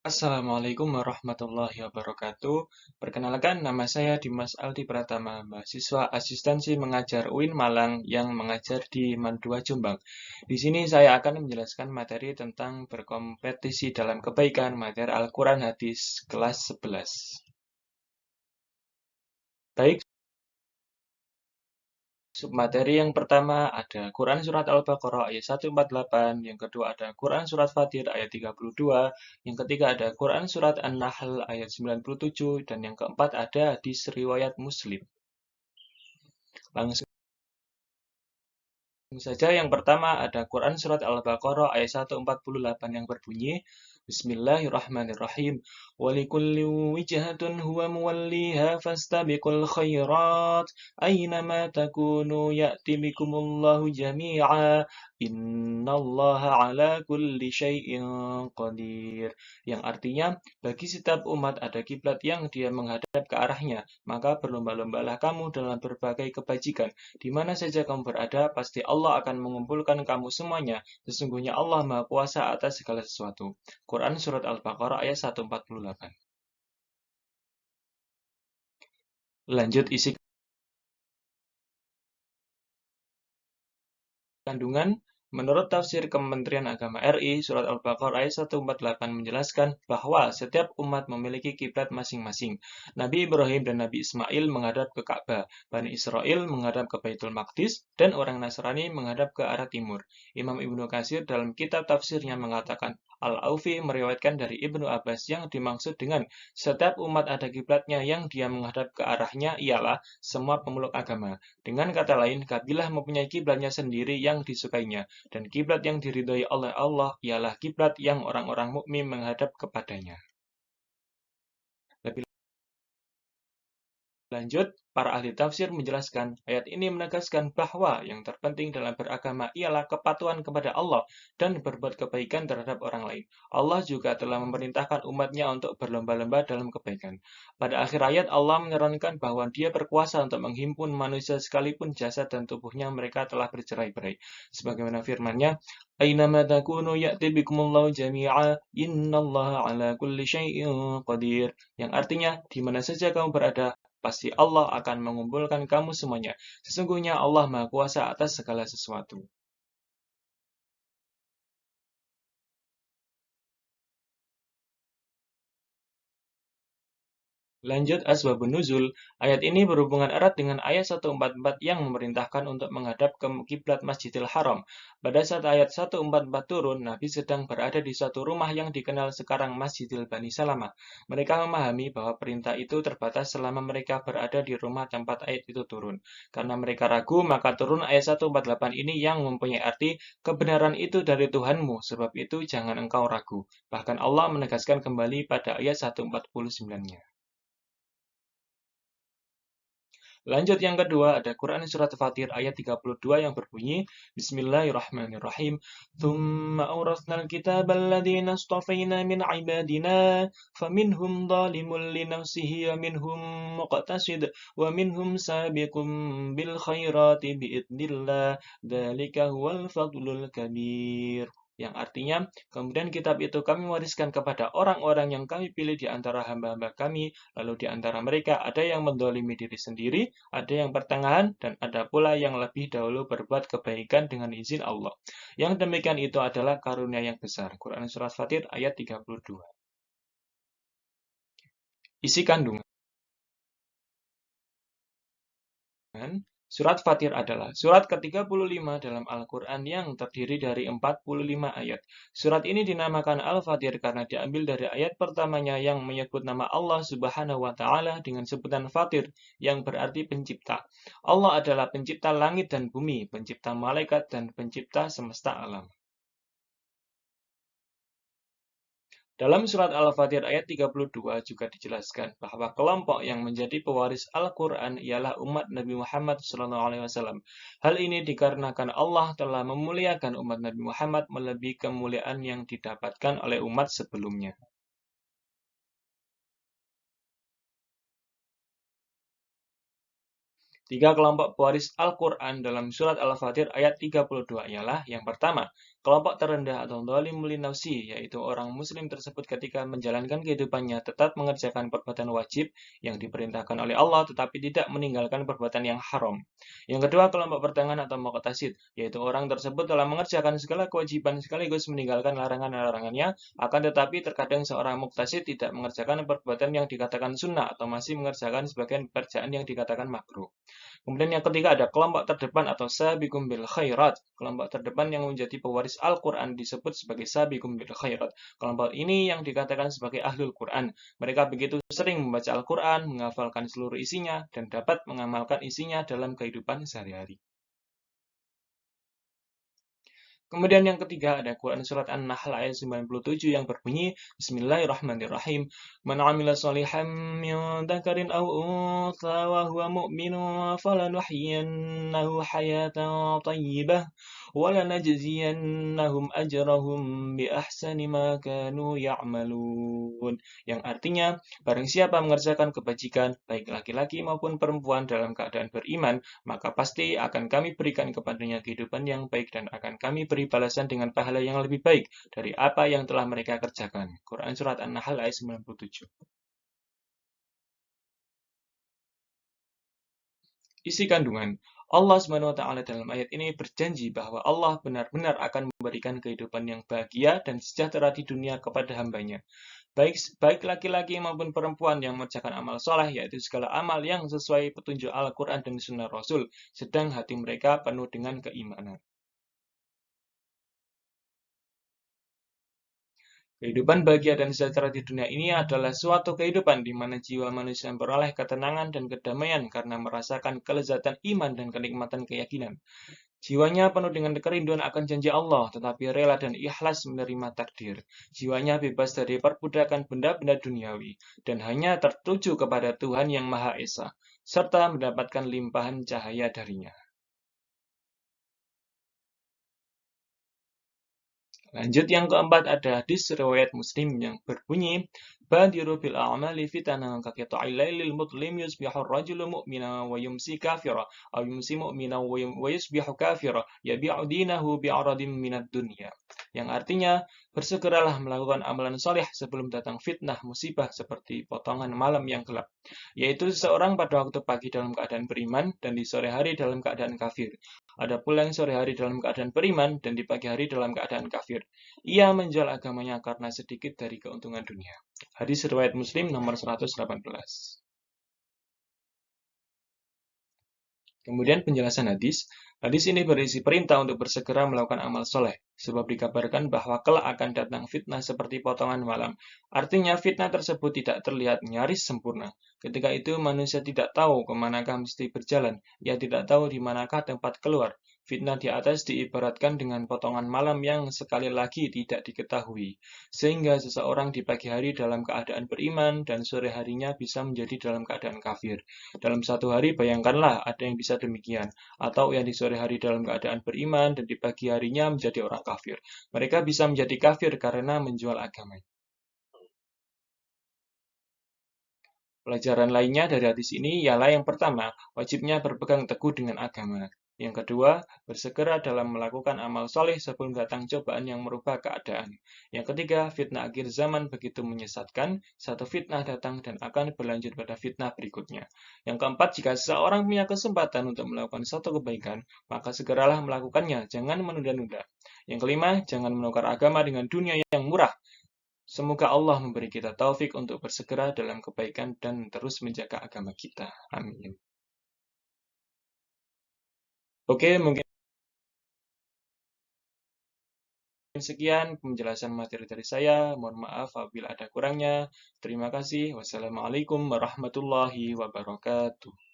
Assalamualaikum warahmatullahi wabarakatuh. Perkenalkan, nama saya Dimas Aldi Pratama, mahasiswa asistensi mengajar UIN Malang yang mengajar di Mandua Jombang. Di sini saya akan menjelaskan materi tentang berkompetisi dalam kebaikan, materi Al-Quran Hadis kelas 11. Baik, submateri yang pertama ada Quran Surat Al-Baqarah ayat 148, yang kedua ada Quran Surat Fatir ayat 32, yang ketiga ada Quran Surat An-Nahl ayat 97, dan yang keempat ada hadis riwayat Muslim. Langsung saja, yang pertama ada Quran Surat Al-Baqarah ayat 148 yang berbunyi, Bismillahirrahmanirrahim. Walikulli wijhatun huwa muwalliha fastabiqul khairat aynama takunu ya'ti bikumullahu jami'a innallaha ala kulli syai'in qadir. Yang artinya, bagi setiap umat ada kiblat yang dia menghadap ke arahnya, maka berlomba-lombalah kamu dalam berbagai kebajikan. Di mana saja kamu berada, pasti Allah akan mengumpulkan kamu semuanya. Sesungguhnya Allah Maha Kuasa atas segala sesuatu. Quran Surat Al-Baqarah ayat 148. Lanjut isi kandungan. Menurut tafsir Kementerian Agama RI, Surat Al-Baqarah ayat 148 menjelaskan bahwa setiap umat memiliki kiblat masing-masing. Nabi Ibrahim dan Nabi Ismail menghadap ke Ka'bah, Bani Israel menghadap ke Baitul Maqdis, dan orang Nasrani menghadap ke arah timur. Imam Ibnu Katsir dalam kitab tafsirnya mengatakan, Al-Aufi meriwayatkan dari Ibnu Abbas yang dimaksud dengan setiap umat ada kiblatnya yang dia menghadap ke arahnya ialah semua pemeluk agama. Dengan kata lain, kabilah mempunyai kiblatnya sendiri yang disukainya, dan kiblat yang diridhoi oleh Allah ialah kiblat yang orang-orang mukmin menghadap kepadanya. Lebih lanjut, para ahli tafsir menjelaskan, ayat ini menegaskan bahwa yang terpenting dalam beragama ialah kepatuhan kepada Allah dan berbuat kebaikan terhadap orang lain. Allah juga telah memerintahkan umatnya untuk berlomba-lomba dalam kebaikan. Pada akhir ayat, Allah menyarankan bahwa Dia berkuasa untuk menghimpun manusia sekalipun jasad dan tubuhnya mereka telah bercerai-berai. Sebagaimana firman-Nya, Aynama takunu ya'ti bikumullahu jami'a innallaha ala kulli syai'in qadir. Yang artinya, di mana saja kamu berada, pasti Allah akan mengumpulkan kamu semuanya. Sesungguhnya Allah Maha Kuasa atas segala sesuatu. Lanjut asbabun nuzul, ayat ini berhubungan erat dengan ayat 144 yang memerintahkan untuk menghadap ke kiblat Masjidil Haram. Pada saat ayat 144 turun, Nabi sedang berada di suatu rumah yang dikenal sekarang Masjidil Bani Salamah. Mereka memahami bahwa perintah itu terbatas selama mereka berada di rumah tempat ayat itu turun. Karena mereka ragu, maka turun ayat 148 ini yang mempunyai arti kebenaran itu dari Tuhanmu, sebab itu jangan engkau ragu. Bahkan Allah menegaskan kembali pada ayat 149-nya. Lanjut yang kedua, ada Quran Surat Fatir ayat 32 yang berbunyi, Bismillahirrahmanirrahim. Thumma awrasnal kitab alladhina astafayna min ibadina, faminhum zalimun li nafsihi wa minhum muqtasid, wa minhum sabiqum bil khairati biidnillah, dhalika huwal fadlul kabir. Yang artinya, kemudian kitab itu kami wariskan kepada orang-orang yang kami pilih di antara hamba-hamba kami, lalu di antara mereka ada yang mendolimi diri sendiri, ada yang pertengahan, dan ada pula yang lebih dahulu berbuat kebaikan dengan izin Allah. Yang demikian itu adalah karunia yang besar. Quran Surat Fatir ayat 32. Isi kandungan. Surat Fatir adalah surat ke-35 dalam Al-Quran yang terdiri dari 45 ayat. Surat ini dinamakan Al-Fatir karena diambil dari ayat pertamanya yang menyebut nama Allah Subhanahu wa Ta'ala dengan sebutan Fatir, yang berarti pencipta. Allah adalah pencipta langit dan bumi, pencipta malaikat, dan pencipta semesta alam. Dalam surat Al-Fatir ayat 32 juga dijelaskan bahwa kelompok yang menjadi pewaris Al-Quran ialah umat Nabi Muhammad SAW. Hal ini dikarenakan Allah telah memuliakan umat Nabi Muhammad melebihi kemuliaan yang didapatkan oleh umat sebelumnya. Tiga kelompok pewaris Al-Quran dalam surat Al-Fatir ayat 32 ialah yang pertama, Kelompok terendah atau zalim li nafsi, yaitu orang muslim tersebut ketika menjalankan kehidupannya tetap mengerjakan perbuatan wajib yang diperintahkan oleh Allah tetapi tidak meninggalkan perbuatan yang haram. Yang kedua, kelompok pertengahan atau muqtasid, yaitu orang tersebut telah mengerjakan segala kewajiban sekaligus meninggalkan larangan-larangannya, akan tetapi terkadang seorang muqtasid tidak mengerjakan perbuatan yang dikatakan sunnah atau masih mengerjakan sebagian pekerjaan yang dikatakan makruh. Kemudian yang ketiga ada kelompok terdepan atau sabiqum bil khairat. Kelompok terdepan yang menjadi pewaris Al-Quran disebut sebagai sabiqum bil khairat. Kelompok ini yang dikatakan sebagai ahlul Quran. Mereka begitu sering membaca Al-Quran, menghafalkan seluruh isinya, dan dapat mengamalkan isinya dalam kehidupan sehari-hari. Kemudian yang ketiga ada Quran surat An-Nahl ayat 97 yang berbunyi Bismillahirrahmanirrahim. Man 'amila shalihan min dzakarin aw untha wa huwa mu'minun falanuhyiyannahu hayatan thayyibah wa lanajziyannahum ajrahum bi ahsani ma kanu ya'malun. Yang artinya, barang siapa mengerjakan kebajikan baik laki-laki maupun perempuan dalam keadaan beriman, maka pasti akan kami berikan kepadanya kehidupan yang baik dan akan kami beri balasan dengan pahala yang lebih baik dari apa yang telah mereka kerjakan. Quran Surat An-Nahl ayat 97. Isi kandungan. Allah SWT dalam ayat ini berjanji bahwa Allah benar-benar akan memberikan kehidupan yang bahagia dan sejahtera di dunia kepada hambanya. Baik laki-laki maupun perempuan yang mengerjakan amal soleh, yaitu segala amal yang sesuai petunjuk Al-Quran dan Sunnah Rasul, sedang hati mereka penuh dengan keimanan. Kehidupan bahagia dan sejahtera di dunia ini adalah suatu kehidupan di mana jiwa manusia memperoleh ketenangan dan kedamaian karena merasakan kelezatan iman dan kenikmatan keyakinan. Jiwanya penuh dengan kerinduan akan janji Allah, tetapi rela dan ikhlas menerima takdir. Jiwanya bebas dari perbudakan benda-benda duniawi, dan hanya tertuju kepada Tuhan yang Maha Esa, serta mendapatkan limpahan cahaya darinya. Lanjut yang keempat ada hadis riwayat Muslim yang berbunyi Badiru bil a'mali fitana ka qita'i lailil mudlim yusbihu ar-rajulu mu'mina wa yumsi kafira aw yumsi mu'mina wa yusbihu kafira yabi'u dinahu bi'aradin minad dunya. Yang artinya bersegeralah melakukan amalan soleh sebelum datang fitnah musibah seperti potongan malam yang gelap, yaitu seseorang pada waktu pagi dalam keadaan beriman dan di sore hari dalam keadaan kafir. Ada pula yang sore hari dalam keadaan beriman dan di pagi hari dalam keadaan kafir. Ia menjual agamanya karena sedikit dari keuntungan dunia. Hadis riwayat Muslim nomor 118. Kemudian penjelasan hadis. Hadis ini berisi perintah untuk bersegera melakukan amal soleh. Sebab dikabarkan bahwa kelak akan datang fitnah seperti potongan malam. Artinya fitnah tersebut tidak terlihat nyaris sempurna. Ketika itu manusia tidak tahu kemanakah mesti berjalan. Ia tidak tahu di manakah tempat keluar. Fitnah di atas diibaratkan dengan potongan malam yang sekali lagi tidak diketahui. Sehingga seseorang di pagi hari dalam keadaan beriman dan sore harinya bisa menjadi dalam keadaan kafir. Dalam satu hari bayangkanlah ada yang bisa demikian. Atau yang di sore hari dalam keadaan beriman dan di pagi harinya menjadi orang kafir. Mereka bisa menjadi kafir karena menjual agama. Pelajaran lainnya dari hadis ini ialah yang pertama, wajibnya berpegang teguh dengan agama. Yang kedua, bersegera dalam melakukan amal soleh sebelum datang cobaan yang merubah keadaan. Yang ketiga, fitnah akhir zaman begitu menyesatkan, satu fitnah datang dan akan berlanjut pada fitnah berikutnya. Yang keempat, jika seseorang punya kesempatan untuk melakukan satu kebaikan, maka segeralah melakukannya, jangan menunda-nunda. Yang kelima, jangan menukar agama dengan dunia yang murah. Semoga Allah memberi kita taufik untuk bersegera dalam kebaikan dan terus menjaga agama kita. Amin. Oke, mungkin sekian penjelasan materi dari saya. Mohon maaf apabila ada kurangnya. Terima kasih. Wassalamualaikum warahmatullahi wabarakatuh.